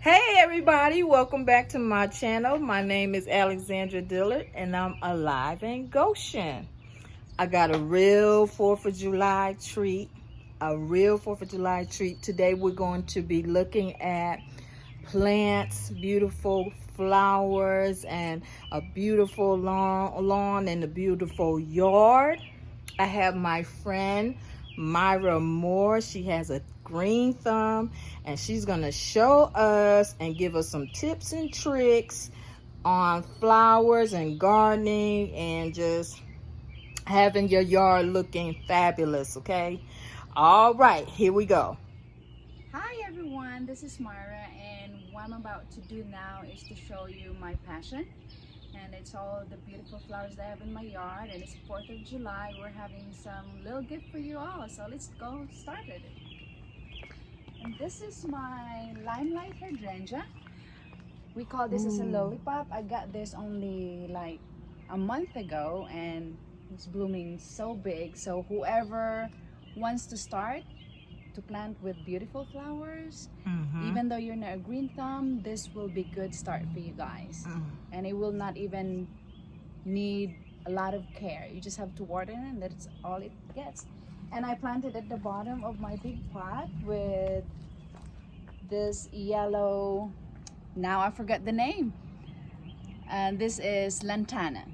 Hey everybody, welcome back to my channel. My name is Alexandra Dillard and I'm alive in Goshen. I got a real 4th of July treat. Today we're going to be looking at plants, beautiful flowers, and a beautiful lawn and a beautiful yard. I have my friend Myra Moore. She has a green thumb and she's gonna show us and give us some tips and tricks on flowers and gardening and just having your yard looking fabulous. Okay, all right, here we go. Hi everyone, this is Myra, and what I'm about to do now is to show you my passion, and it's all the beautiful flowers that I have in my yard. And it's 4th of July. We're having some little gift for you all, so let's go start it. And this is my limelight hydrangea. We call this as a lollipop. I got this only like a month ago and it's blooming so big. So whoever wants to start to plant with beautiful flowers, even though you're not a green thumb, this will be good start for you guys. And it will not even need a lot of care. You just have to water it and that's all it gets. And I planted at the bottom of my big pot with this yellow, now I forgot the name, and this is lantana.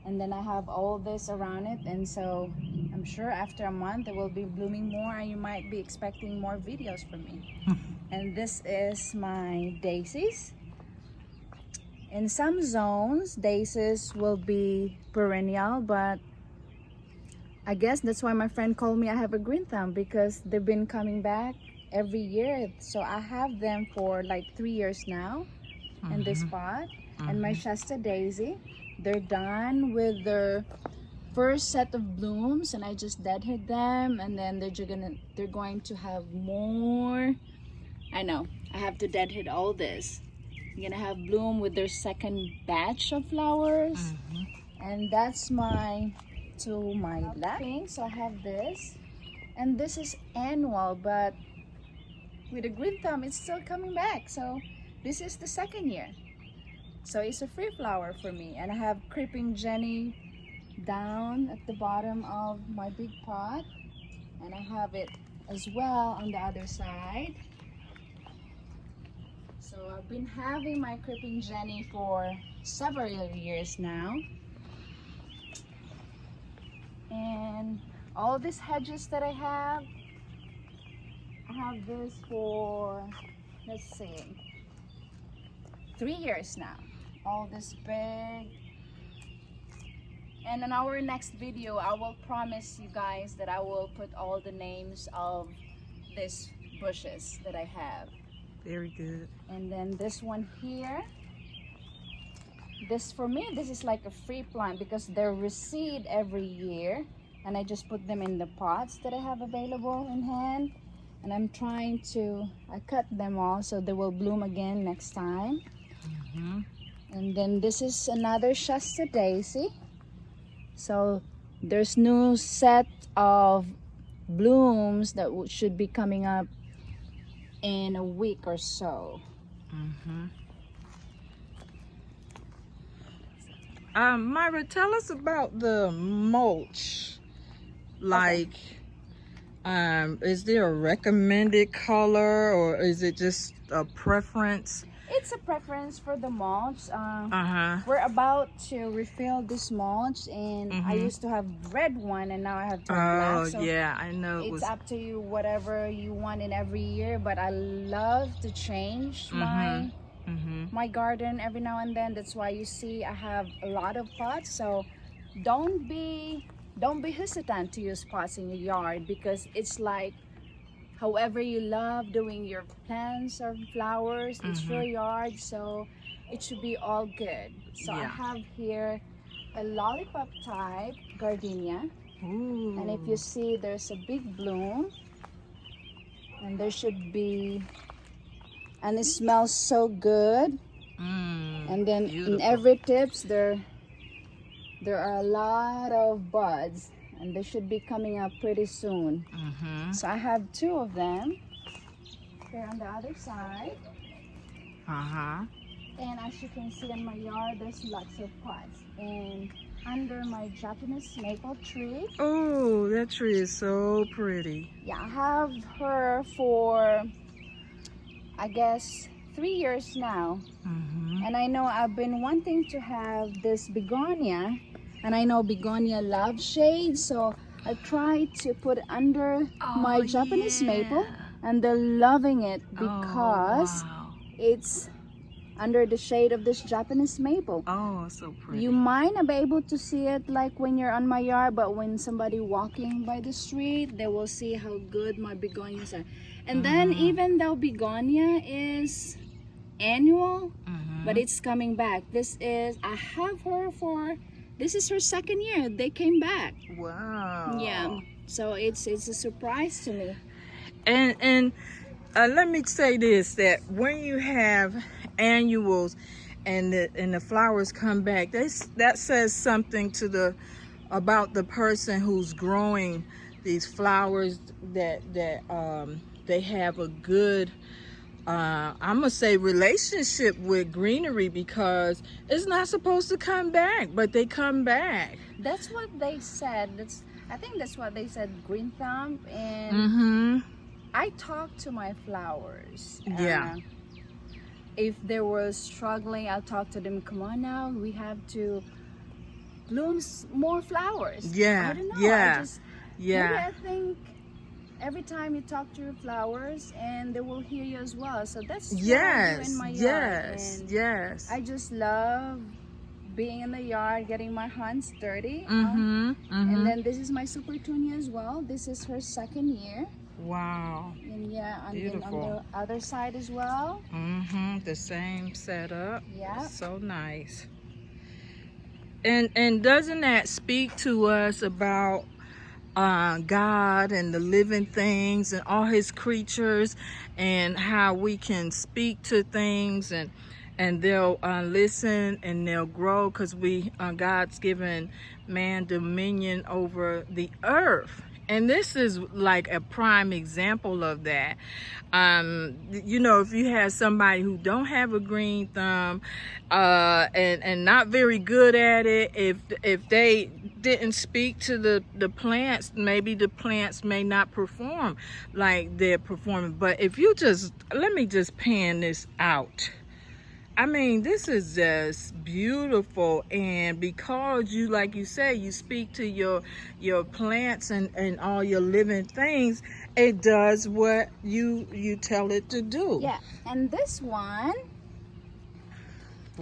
And then I have all this around it, and so I'm sure after a month it will be blooming more and you might be expecting more videos from me. And this is my daisies. In some zones daisies will be perennial, but I guess that's why my friend called me I have a green thumb, because they've been coming back every year. So I have them for like 3 years now in this pot. And my Shasta daisy, they're done with their first set of blooms and I just deadhead them, and then they're going to have more. I know I have to deadhead all this. You're gonna have bloom with their second batch of flowers. And that's my left. So I have this, and this is annual, but with a green thumb it's still coming back. So this is the second year, so it's a free flower for me. And I have creeping Jenny down at the bottom of my big pot, and I have it as well on the other side. So I've been having my creeping Jenny for several years now. And all these hedges that I have this for, let's see, 3 years now. All this big. And in our next video I will promise you guys that I will put all the names of these bushes that I have. Very good. And then this one here, this for me, this is like a free plant because they reseed every year, and I just put them in the pots that I have available in hand. And I'm trying to, I cut them all so they will bloom again next time. And then this is another Shasta daisy. So there's new set of blooms that should be coming up in a week or so. Myra, tell us about the mulch. Like, is there a recommended color or is it just a preference? It's a preference for the mulch. We're about to refill this mulch, and I used to have red one and now I have black. So yeah, I know. It's up to you, whatever you want in every year, but I love to change my garden every now and then. That's why you see I have a lot of pots. So don't be hesitant to use pots in your yard, because it's like however you love doing your plants or flowers, it's your yard, so it should be all good. So I have here a lollipop type gardenia. And if you see, there's a big bloom, and there should be, and it smells so good. And then in every tips there are a lot of buds, and they should be coming up pretty soon. So I have 2 of them here on the other side. Uh-huh. And as you can see in my yard, there's lots of pots. And under my Japanese maple tree. Oh, that tree is so pretty. Yeah, I have her for, I guess, 3 years now. Mm-hmm. And I know I've been wanting to have this begonia. And I know begonia loves shade, so I tried to put it under my Japanese maple. And they're loving it because it's under the shade of this Japanese maple. Oh, so pretty. You might not be able to see it like when you're on my yard, but when somebody walking by the street, they will see how good my begonias are. And then even though begonia is annual, but it's coming back. I have her for, this is her 2nd year. They came back. Wow. Yeah. So it's a surprise to me. And let me say this, that when you have annuals and the flowers come back, that says something about the person who's growing these flowers, that they have a good I'm gonna say relationship with greenery, because it's not supposed to come back, but they come back. That's what they said. I think that's what they said, green thumb. And I talk to my flowers. Yeah. If they were struggling, I'll talk to them. Come on now, we have to bloom more flowers. Yeah. I don't know. Yeah. Maybe I think every time you talk to your flowers, and they will hear you as well. So that's what I do in my yard. Yes. I just love being in the yard, getting my hands dirty. And then this is my super tunia as well. This is her 2nd year. Wow. And yeah, and then Beautiful. on the other side as well. The same setup. Yeah. So nice. And doesn't that speak to us about God and the living things and all his creatures, and how we can speak to things and they'll listen and they'll grow, because God's given man dominion over the earth. And this is like a prime example of that. You know, if you have somebody who don't have a green thumb and not very good at it, if they didn't speak to the plants, maybe the plants may not perform like they're performing. But if you let me just pan this out. I mean, this is just beautiful. And because you, like you say, you speak to your plants and all your living things, it does what you tell it to do. Yeah. And this one,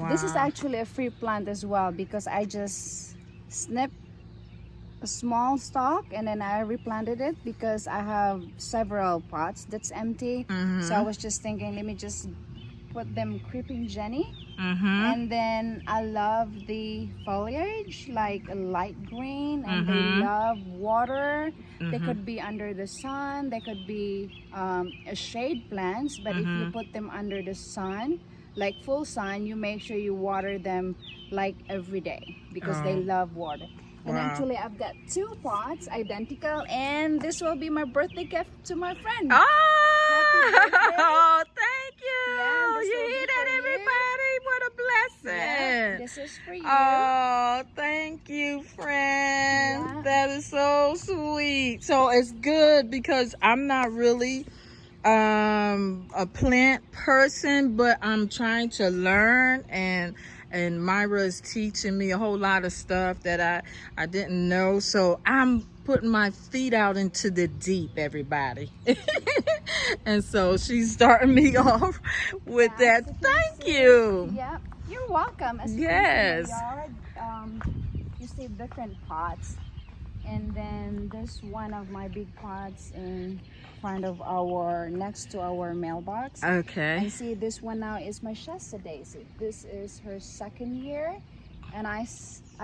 this is actually a free plant as well, because I just snipped a small stalk and then I replanted it, because I have several pots that's empty. So I was just thinking, let me just put them creeping Jenny. And then I love the foliage, like a light green, and they love water. They could be under the sun, they could be a shade plants, but if you put them under the sun, like full sun, you make sure you water them like every day, because they love water. And actually I've got 2 pots identical, and this will be my birthday gift to my friend. Oh, thank you. Yeah, you hear that, everybody? What a blessing. Yeah, this is for you. Oh, thank you, friend. Yeah. That is so sweet. So it's good, because I'm not really a plant person, but I'm trying to learn, and Myra is teaching me a whole lot of stuff that I didn't know. So I'm putting my feet out into the deep, everybody. And so she's starting me off with that. Thank you. Yeah, you're welcome. As you can see in the yard, you see different pots. And then there's one of my big pots in front of next to our mailbox. Okay. And see, this one now is my Shasta Daisy. This is her 2nd year. And I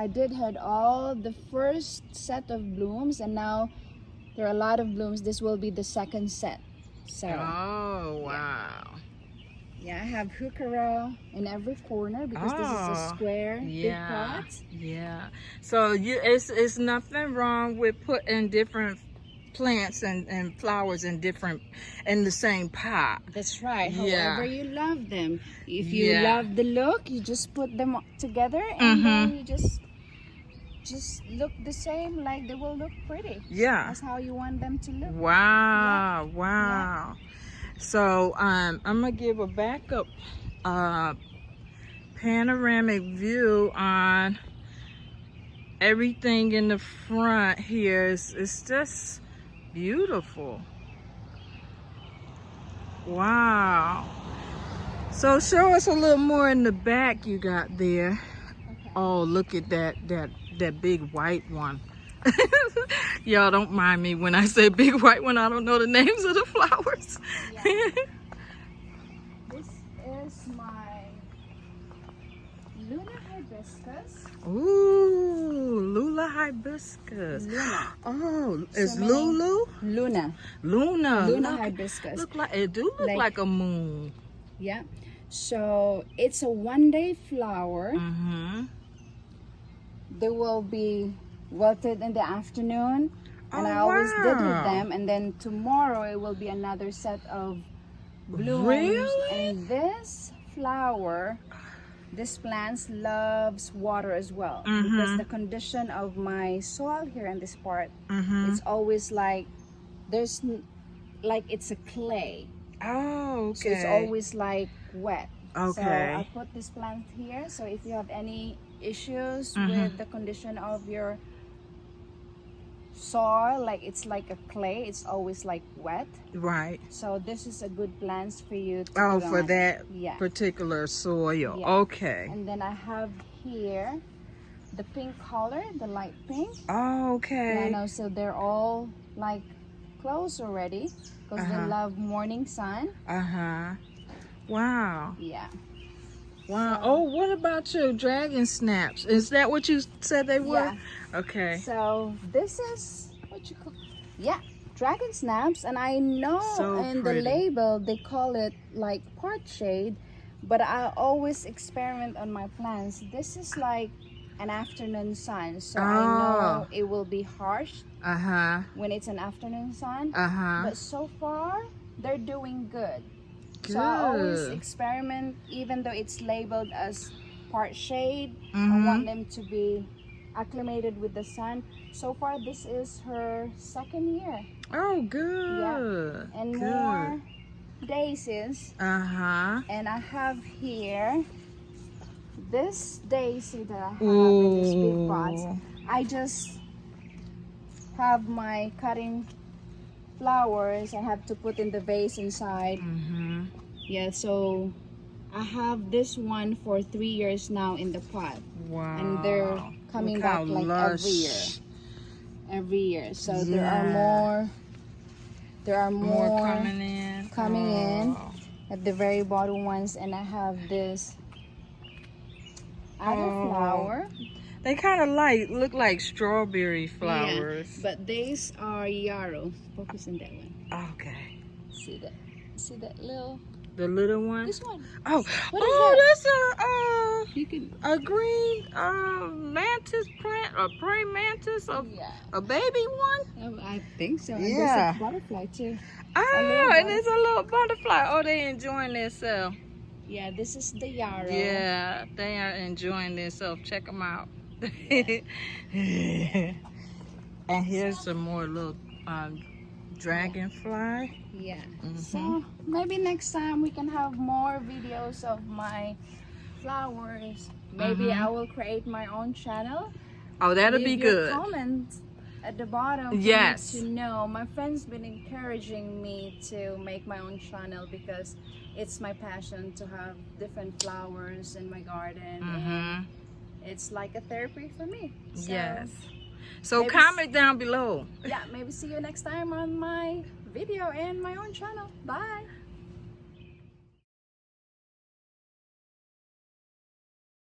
did had all the first set of blooms, and now there are a lot of blooms. This will be the 2nd set. So. Oh, wow. Yeah, I have heuchera in every corner, because this is a square big pot. Yeah. So it's nothing wrong with putting different plants and flowers in the same pot. That's right. Yeah. However you love them. If you Yeah. love the look, you just put them together and then you just look the same, like they will look pretty. Yeah. That's how you want them to look. Wow. Yeah. Wow. So I'm gonna give a backup panoramic view on everything in the front here. It's just beautiful. Wow. So show us a little more in the back you got there. Okay. Oh, look at that big white one. Y'all don't mind me when I say big white one. I don't know the names of the flowers. Yeah. This is my Luna hibiscus. Ooh, Lula hibiscus. Luna. Oh, it's So many- Lulu? Luna. Luna. Luna Look, hibiscus. it do look like a moon. Yeah. So it's a one-day flower. Mm-hmm. They will be wilted in the afternoon, and Oh, I always did with wow. them. And then tomorrow it will be another set of blooms. Really? And this flower, this plant loves water as well, because the condition of my soil here in this part, it's always like it's a clay. Oh, okay. So it's always like wet. Okay. So I put this plant here. So if you have any issues with the condition of your soil, like it's like a clay, it's always like wet. Right. So this is a good plant for you to Oh, put for on. that Yeah. particular soil. Yeah. Okay. And then I have here the pink color, the light pink. Oh, okay. I know, so they're all like close already because they love morning sun. Uh-huh. Wow. Yeah. Wow. So- Oh, what about your dragon snaps? Is that what you said they were? Yeah. Okay. So this is what you call, yeah, dragon snaps. And I know So in pretty. the label they call it like part shade, but I always experiment on my plants. This is like an afternoon sun, so I know it will be harsh Uh-huh. when it's an afternoon sun. Uh-huh. But so far they're doing good. So I always Good. experiment, even though it's labeled as part shade. I Mhm. want them to be acclimated with the sun. So far, this is her second year, Oh, good. and Good. more daisies. Uh-huh. And I have here this daisy that I have in this big pots. Ooh. I just have my cutting flowers. I have to put in the vase inside. Mm-hmm. Yeah, so I have this one for 3 years now in the pot, Wow. and they're coming Look back how like lush. every year. So Yeah. there are more coming in. coming in. Oh. At the very bottom ones, and I have this other Oh. flower. They kind of look like strawberry flowers. Yeah, but these are yarrow. Focus on that one. Okay. See that little, The little one. this one. Oh, What is that's You can, a green mantis plant, a praying mantis, yeah. a baby one. I think so. And Yeah. there's a butterfly too. Oh, and it's a little butterfly. Oh, they enjoying themselves. Yeah, this is the yarrow. Yeah, they are enjoying themselves. Check them out. And here's some more little dragonfly. Yeah. Mhm. So maybe next time we can have more videos of my flowers. Maybe I will create my own channel. Oh, that'll be Leave your good. comments at the bottom for Yes. me to know. My friend's been encouraging me to make my own channel because it's my passion to have different flowers in my garden. And it's like a therapy for me. So, Yes. So maybe comment down below. yeah, maybe see you next time on my video and my own channel. Bye.